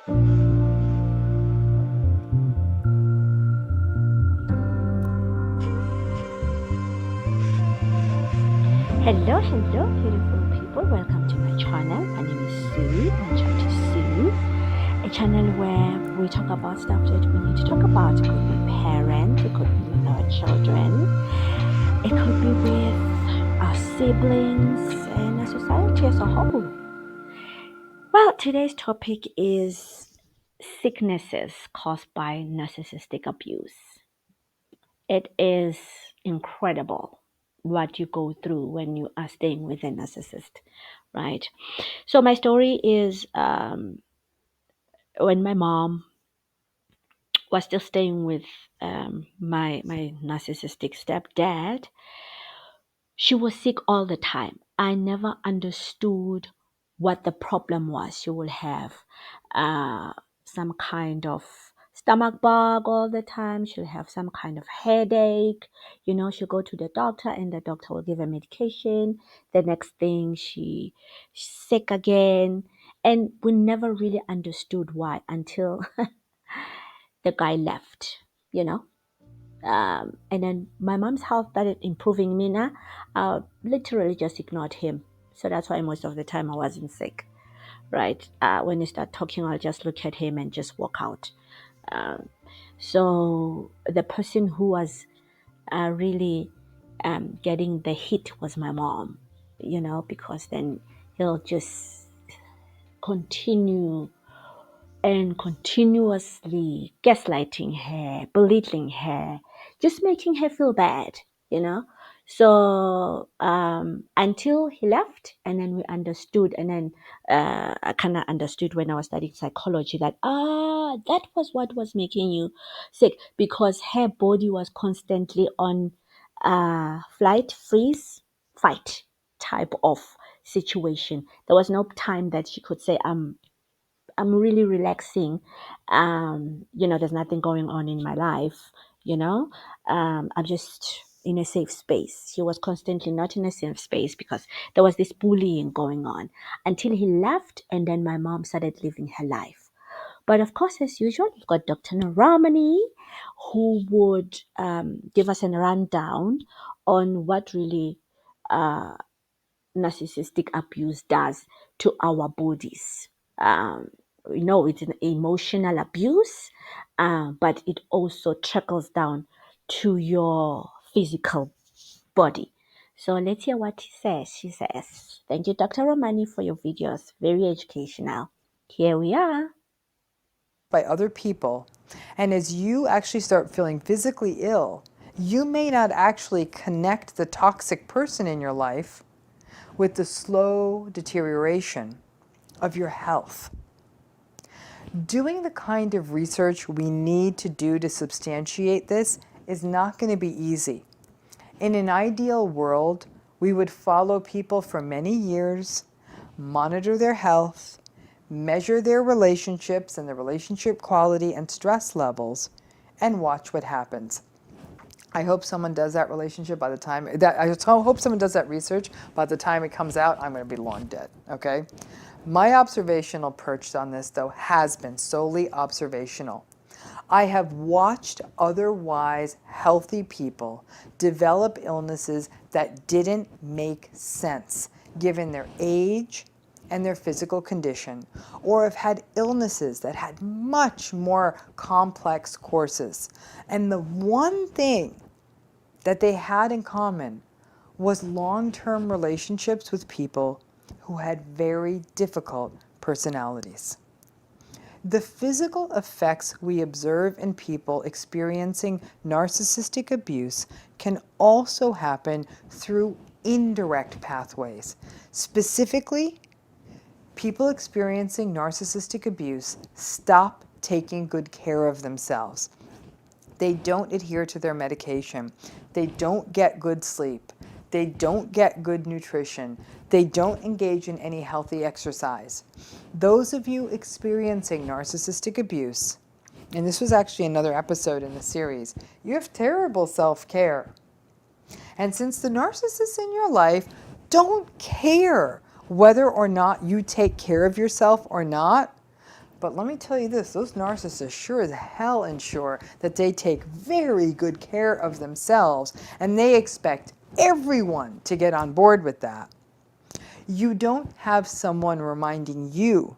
Hello, beautiful people. Welcome to my channel. My name is Sue, Chapter Sue, a channel where we talk about stuff that we need to talk about. It could be parents, it could be with our children, it could be with our siblings and a society as a whole. Well, today's topic is sicknesses caused by narcissistic abuse. It is incredible what you go through when you are staying with a narcissist, right? So my story is when my mom was still staying with my narcissistic stepdad. She was sick all the time. I never understood what the problem was. She would have uh, some kind of stomach bug all the time. She'll have some kind of headache. She'll go to the doctor and the doctor will give her medication. The next thing she's sick again. And we never really understood why until the guy left, you know. And then my mom's health started improving. Mina literally just ignored him. So that's why most of the time I wasn't sick, right? When he started talking, I'll just look at him and just walk out. So the person who was really getting the hit was my mom, because then he'll just continue and continuously gaslighting her, belittling her, just making her feel bad. So until he left, and then we understood, and then I kind of understood when I was studying psychology that that was what was making you sick, because her body was constantly on flight, freeze, fight type of situation. There was no time that she could say, I'm really relaxing. There's nothing going on in my life. I'm just in a safe space. He was constantly not in a safe space because there was this bullying going on until he left, and then my mom started living her life. But of course, as usual, you've got Dr. Naramani, who would give us a rundown on what really narcissistic abuse does to our bodies. It's an emotional abuse, but it also trickles down to your physical body. So let's hear what he says. She says, "Thank you, Dr. Romani, for your videos. Very educational." Here we are. By other people, and as you actually start feeling physically ill, you may not actually connect the toxic person in your life with the slow deterioration of your health. Doing the kind of research we need to do to substantiate this is not going to be easy. In an ideal world, we would follow people for many years, monitor their health, measure their relationships and the relationship quality and stress levels, and watch what happens. I hope someone does that relationship by the time that I hope someone does that research by the time it comes out. I'm going to be long dead. Okay, my observational perch on this though has been solely observational. I have watched otherwise healthy people develop illnesses that didn't make sense given their age and their physical condition, or have had illnesses that had much more complex courses. And the one thing that they had in common was long-term relationships with people who had very difficult personalities. The physical effects we observe in people experiencing narcissistic abuse can also happen through indirect pathways. Specifically, people experiencing narcissistic abuse stop taking good care of themselves. They don't adhere to their medication. They don't get good sleep. They don't get good nutrition. They don't engage in any healthy exercise. Those of you experiencing narcissistic abuse, and this was actually another episode in the series, you have terrible self-care. And since the narcissists in your life don't care whether or not you take care of yourself or not, But let me tell you this, those narcissists sure as hell ensure that they take very good care of themselves, and they expect everyone to get on board with that. You don't have someone reminding you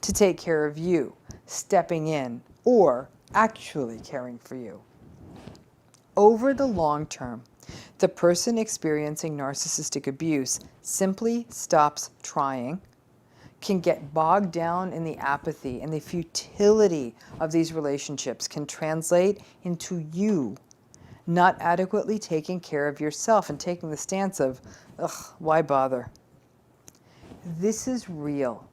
to take care of you, stepping in, or actually caring for you. Over the long term, the person experiencing narcissistic abuse simply stops trying, can get bogged down in the apathy, and the futility of these relationships can translate into you not adequately taking care of yourself and taking the stance of, ugh, why bother? This is real,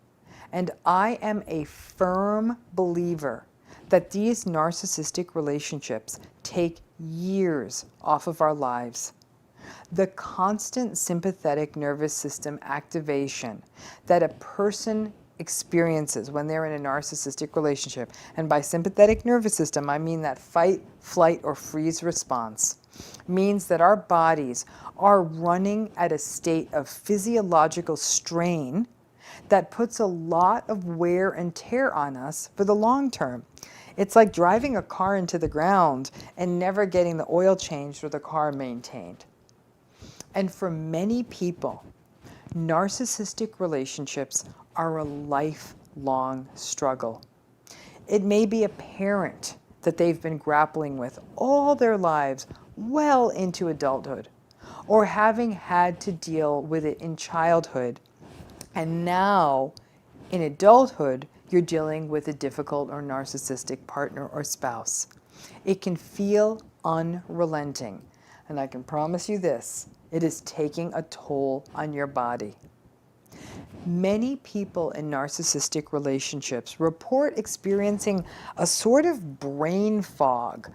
and I am a firm believer that these narcissistic relationships take years off of our lives. The constant sympathetic nervous system activation that a person experiences when they're in a narcissistic relationship, and by sympathetic nervous system, I mean that fight, flight, or freeze response, means that our bodies are running at a state of physiological strain that puts a lot of wear and tear on us for the long term. It's like driving a car into the ground and never getting the oil changed or the car maintained. And for many people, narcissistic relationships are a lifelong struggle. It may be a parent that they've been grappling with all their lives, well into adulthood, or having had to deal with it in childhood. And now, in adulthood, you're dealing with a difficult or narcissistic partner or spouse. It can feel unrelenting. And I can promise you this, it is taking a toll on your body. Many people in narcissistic relationships report experiencing a sort of brain fog.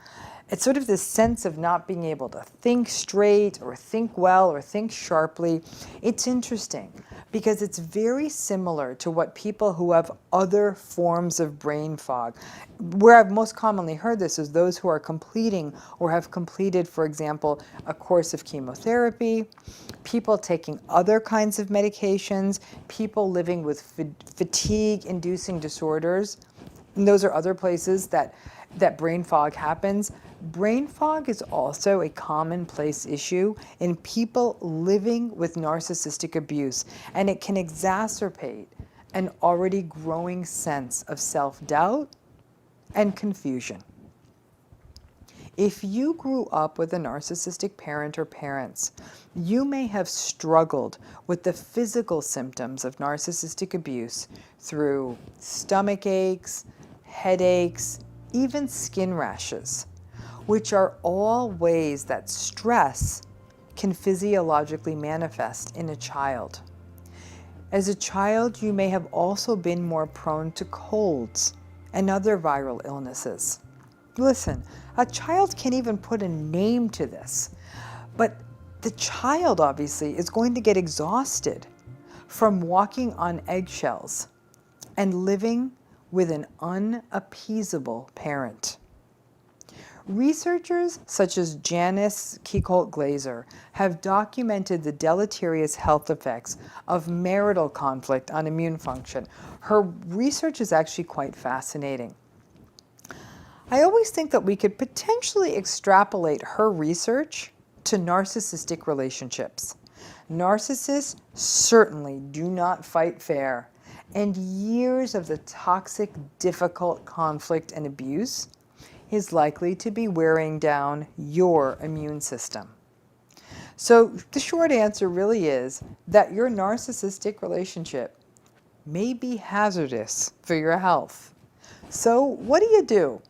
It's sort of this sense of not being able to think straight or think well or think sharply. It's interesting because it's very similar to what people who have other forms of brain fog. Where I've most commonly heard this is those who are completing or have completed, for example, a course of chemotherapy, people taking other kinds of medications, people living with fatigue-inducing disorders. And those are other places that brain fog happens. Brain fog is also a commonplace issue in people living with narcissistic abuse, and it can exacerbate an already growing sense of self-doubt and confusion. If you grew up with a narcissistic parent or parents, you may have struggled with the physical symptoms of narcissistic abuse through stomach aches, headaches, even skin rashes, which are all ways that stress can physiologically manifest in a child. As a child, you may have also been more prone to colds and other viral illnesses. Listen, a child can't even put a name to this, but the child obviously is going to get exhausted from walking on eggshells and living with an unappeasable parent. Researchers such as Janice Kiecolt-Glaser have documented the deleterious health effects of marital conflict on immune function. Her research is actually quite fascinating. I always think that we could potentially extrapolate her research to narcissistic relationships. Narcissists certainly do not fight fair, and years of the toxic, difficult conflict and abuse is likely to be wearing down your immune system. So the short answer really is that your narcissistic relationship may be hazardous for your health. So what do you do?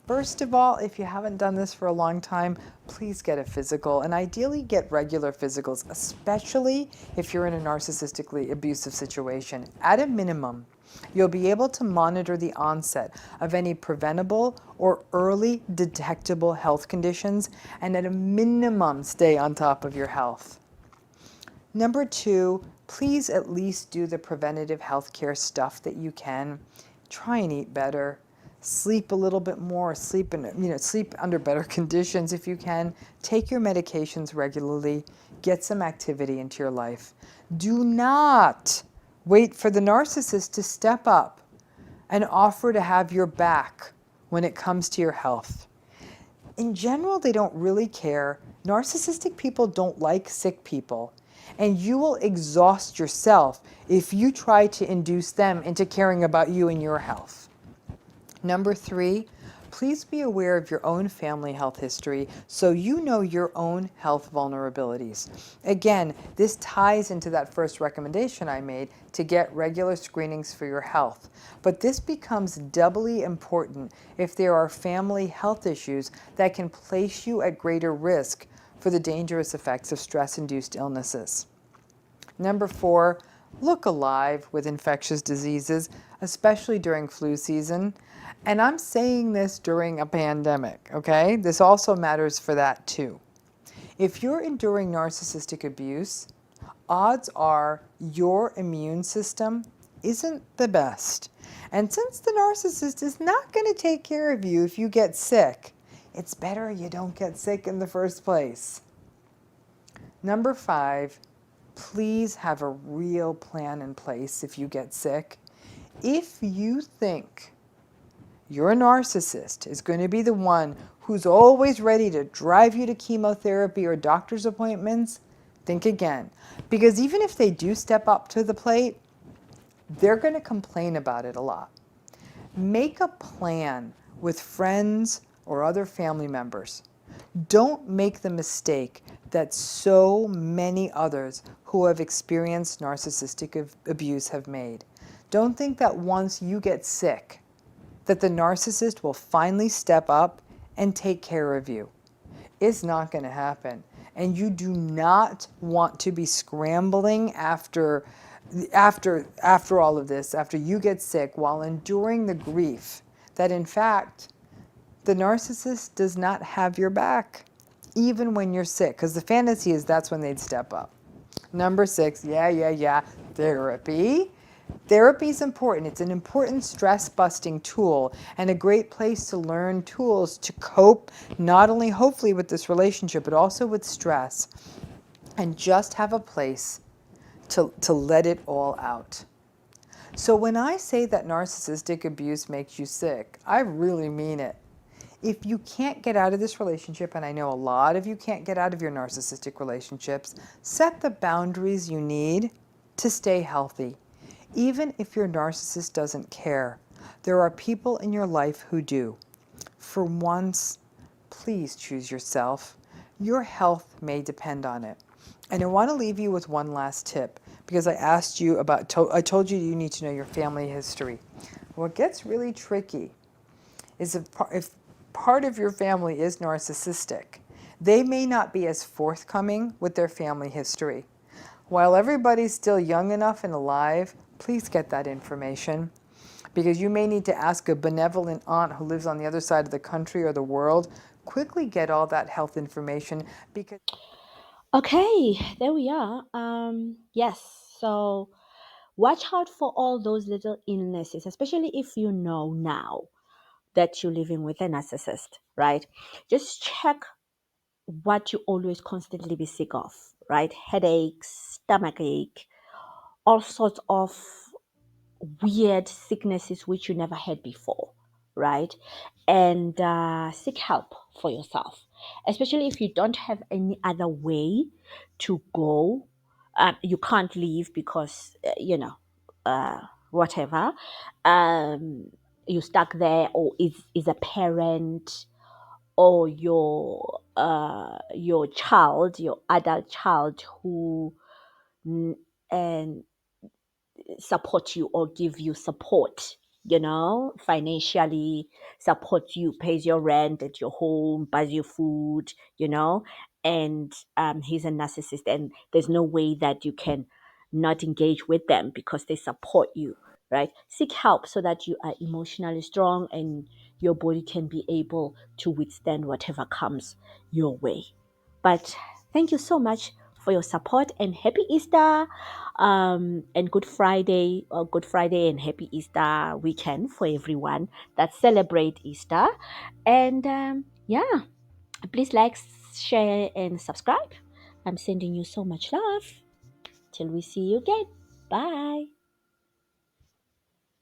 First of all, if you haven't done this for a long time, please get a physical, and ideally get regular physicals, especially if you're in a narcissistically abusive situation. At a minimum, you'll be able to monitor the onset of any preventable or early detectable health conditions, and at a minimum, stay on top of your health. Number 2, please at least do the preventative healthcare stuff that you can. Try and eat better. Sleep a little bit more, sleep under better conditions if you can. Take your medications regularly. Get some activity into your life. Do not wait for the narcissist to step up and offer to have your back when it comes to your health. In general, they don't really care. Narcissistic people don't like sick people. And you will exhaust yourself if you try to induce them into caring about you and your health. Number 3, please be aware of your own family health history so you know your own health vulnerabilities. Again, this ties into that first recommendation I made to get regular screenings for your health. But this becomes doubly important if there are family health issues that can place you at greater risk for the dangerous effects of stress-induced illnesses. Number 4, look alive with infectious diseases, especially during flu season. And I'm saying this during a pandemic, okay? This also matters for that too. If you're enduring narcissistic abuse, odds are your immune system isn't the best. And since the narcissist is not going to take care of you if you get sick, it's better you don't get sick in the first place. Number 5, please have a real plan in place if you get sick. If you think your narcissist is going to be the one who's always ready to drive you to chemotherapy or doctor's appointments, think again. Because even if they do step up to the plate, they're going to complain about it a lot. Make a plan with friends or other family members. Don't make the mistake that so many others who have experienced narcissistic abuse have made. Don't think that once you get sick, that the narcissist will finally step up and take care of you. It's not going to happen. And you do not want to be scrambling after all of this, after you get sick, while enduring the grief that in fact the narcissist does not have your back, even when you're sick, because the fantasy is that's when they'd step up. Number 6, therapy. Therapy is important. It's an important stress-busting tool and a great place to learn tools to cope, not only hopefully with this relationship, but also with stress, and just have a place to let it all out. So when I say that narcissistic abuse makes you sick, I really mean it. If you can't get out of this relationship, and I know a lot of you can't get out of your narcissistic relationships, set the boundaries you need to stay healthy. Even if your narcissist doesn't care, there are people in your life who do. For once, please choose yourself. Your health may depend on it. And I want to leave you with one last tip because I asked you about, I told you you need to know your family history. What gets really tricky is if part of your family is narcissistic, they may not be as forthcoming with their family history. While everybody's still young enough and alive, please get that information because you may need to ask a benevolent aunt who lives on the other side of the country or the world. Quickly get all that health information because Okay, there we are. Yes, so watch out for all those little illnesses, especially if you know now that you're living with a narcissist, right? Just check what you always constantly be sick of, right? Headaches, stomach ache, all sorts of weird sicknesses which you never had before, right? And seek help for yourself, especially if you don't have any other way to go. You can't leave because, whatever. Um, you're stuck there, or is a parent or your child, your adult child who and support you or give you support, financially support you, pays your rent at your home, buys you food, and he's a narcissist, and there's no way that you can not engage with them because they support you, right? Seek help so that you are emotionally strong and your body can be able to withstand whatever comes your way. But thank you so much for your support, and happy Easter, and Good Friday and happy Easter weekend for everyone that celebrate Easter. And yeah, please like, share, and subscribe. I'm sending you so much love. Till we see you again. Bye.